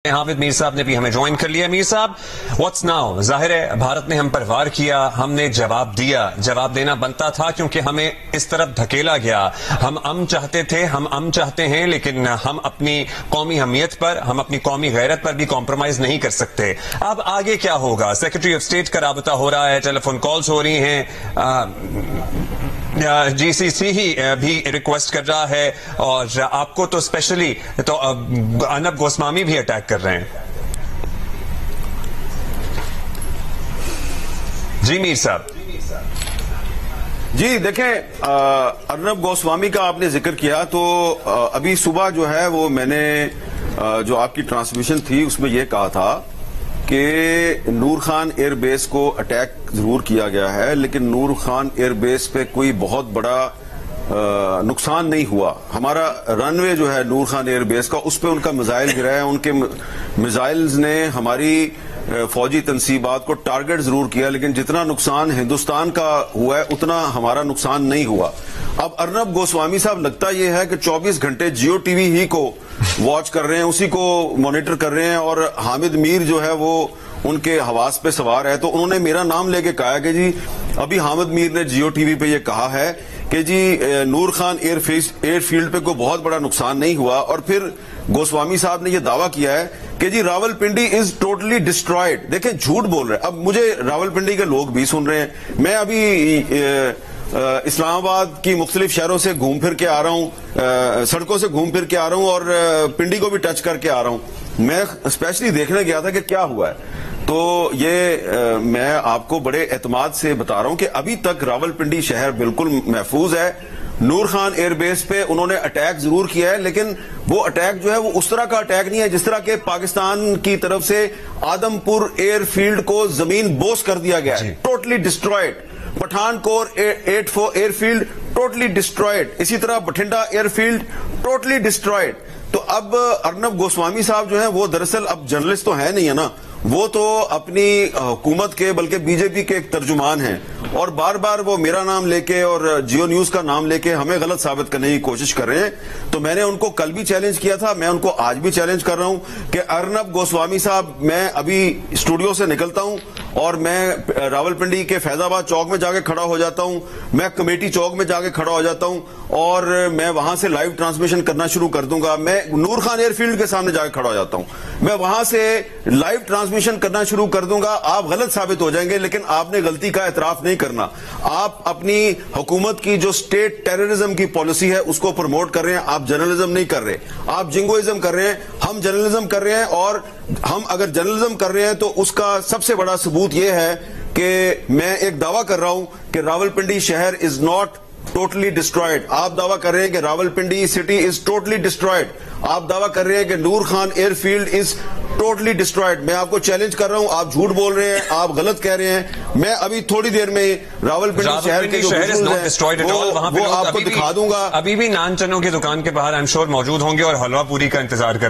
حافظ میر صاحب نے بھی ہمیں جوائن کر لیا. میر صاحب واٹس ناؤ؟ ظاہر ہے بھارت نے ہم پر وار کیا, ہم نے جواب دیا, جواب دینا بنتا تھا کیونکہ ہمیں اس طرف دھکیلا گیا. ہم چاہتے تھے, ہم چاہتے ہیں, لیکن ہم اپنی قومی حمیت پر, ہم اپنی قومی غیرت پر بھی کمپرومائز نہیں کر سکتے. اب آگے کیا ہوگا؟ سیکرٹری آف اسٹیٹ کا رابطہ ہو رہا ہے, ٹیلی فون کالز ہو رہی ہیں, جی سی سی ہی بھی ریکویسٹ کر رہا ہے, اور آپ کو تو اسپیشلی تو ارنب گوسوامی بھی اٹیک کر رہے ہیں. جی میر صاحب. جی دیکھیں, ارنب گوسوامی کا آپ نے ذکر کیا تو ابھی صبح جو ہے وہ میں نے جو آپ کی ٹرانسمیشن تھی اس میں یہ کہا تھا کہ نور خان ایئر بیس کو اٹیک ضرور کیا گیا ہے, لیکن نور خان ایئر بیس پہ کوئی بہت بڑا نقصان نہیں ہوا. ہمارا رن وے جو ہے نور خان ایئر بیس کا, اس پہ ان کا میزائل گرا ہے. ان کے میزائلز نے ہماری فوجی تنصیبات کو ٹارگٹ ضرور کیا, لیکن جتنا نقصان ہندوستان کا ہوا ہے اتنا ہمارا نقصان نہیں ہوا. اب ارنب گوسوامی صاحب لگتا یہ ہے کہ 24 گھنٹے جیو ٹی وی ہی کو واچ کر رہے ہیں, اسی کو مانیٹر کر رہے ہیں, اور حامد میر جو ہے وہ ان کے حواس پہ سوار ہے. تو انہوں نے میرا نام لے کے کہا کہ جی ابھی حامد میر نے جیو ٹی وی پہ یہ کہا ہے کہ جی نور خان ایئر فیلڈ پہ کوئی بہت بڑا نقصان نہیں ہوا. اور پھر گوسوامی صاحب نے یہ دعویٰ کیا ہے کہ جی Rawalpindi is totally destroyed. دیکھیں جھوٹ بول رہے ہیں. اب مجھے راول پنڈی کے لوگ بھی سن رہے ہیں, میں ابھی اسلام آباد کی مختلف شہروں سے گھوم پھر کے آ رہا ہوں, سڑکوں سے گھوم پھر کے آ رہا ہوں, اور پنڈی کو بھی ٹچ کر کے آ رہا ہوں. میں اسپیشلی دیکھنے گیا تھا کہ کیا ہوا ہے. تو یہ میں آپ کو بڑے اعتماد سے بتا رہا ہوں کہ ابھی تک راول پنڈی شہر بالکل محفوظ ہے. نور خان ایئر بیس پہ انہوں نے اٹیک ضرور کیا ہے, لیکن وہ اٹیک جو ہے وہ اس طرح کا اٹیک نہیں ہے جس طرح کہ پاکستان کی طرف سے آدم پور ایئر فیلڈ کو زمین بوس کر دیا گیا ہے, totally destroyed. Pathankot airfield totally destroyed. اسی طرح Bathinda airfield totally destroyed. تو اب ارنب گوسوامی صاحب جو ہیں وہ دراصل اب جرنلسٹ تو ہے نہیں ہے نا, وہ تو اپنی حکومت کے بلکہ بی جے پی کے ایک ترجمان ہیں, اور بار بار وہ میرا نام لے کے اور جیو نیوز کا نام لے کے ہمیں غلط ثابت کرنے کی کوشش کر رہے ہیں. تو میں نے ان کو کل بھی چیلنج کیا تھا, میں ان کو آج بھی چیلنج کر رہا ہوں کہ ارنب گوسوامی صاحب, میں ابھی اسٹوڈیو سے نکلتا ہوں اور میں راول پنڈی کے فیض آباد چوک میں جا کے کھڑا ہو جاتا ہوں, میں کمیٹی چوک میں جا کے کھڑا ہو جاتا ہوں, اور میں وہاں سے لائیو ٹرانسمیشن کرنا شروع کر دوں گا. میں نور خان ایئر فیلڈ کے سامنے جا کے کھڑا ہو جاتا ہوں, میں وہاں سے لائیو ٹرانسمیشن کرنا شروع کر دوں گا. آپ غلط ثابت ہو جائیں گے, لیکن آپ نے غلطی کا اعتراف نہیں کرنا. آپ اپنی حکومت کی جو اسٹیٹ ٹیررزم کی پالیسی ہے اس کو پروموٹ کر رہے ہیں, آپ جرنلزم نہیں کر رہے, آپ جنگوئزم کر رہے ہیں. ہم جرنلزم کر رہے ہیں, اور ہم اگر جرنلزم کر رہے ہیں تو اس کا سب سے بڑا ثبوت یہ ہے کہ میں ایک دعویٰ کر رہا ہوں کہ راول پنڈی شہر از ناٹ ٹوٹلی ڈسٹرائڈ. آپ دعویٰ کر رہے ہیں کہ Rawalpindi city is totally destroyed. آپ دعویٰ کر رہے ہیں کہ Noor Khan airfield is totally destroyed. میں آپ کو چیلنج کر رہا ہوں, آپ جھوٹ بول رہے ہیں, آپ غلط کہہ رہے ہیں. میں ابھی تھوڑی دیر میں راول پنڈی شہر کے جو وہ آپ کو دکھا دوں گا. ابھی بھی نان چنوں کی دکان کے باہر آئی ایم شور موجود ہوں گے اور حلوہ پوری کا انتظار کر رہے ہیں.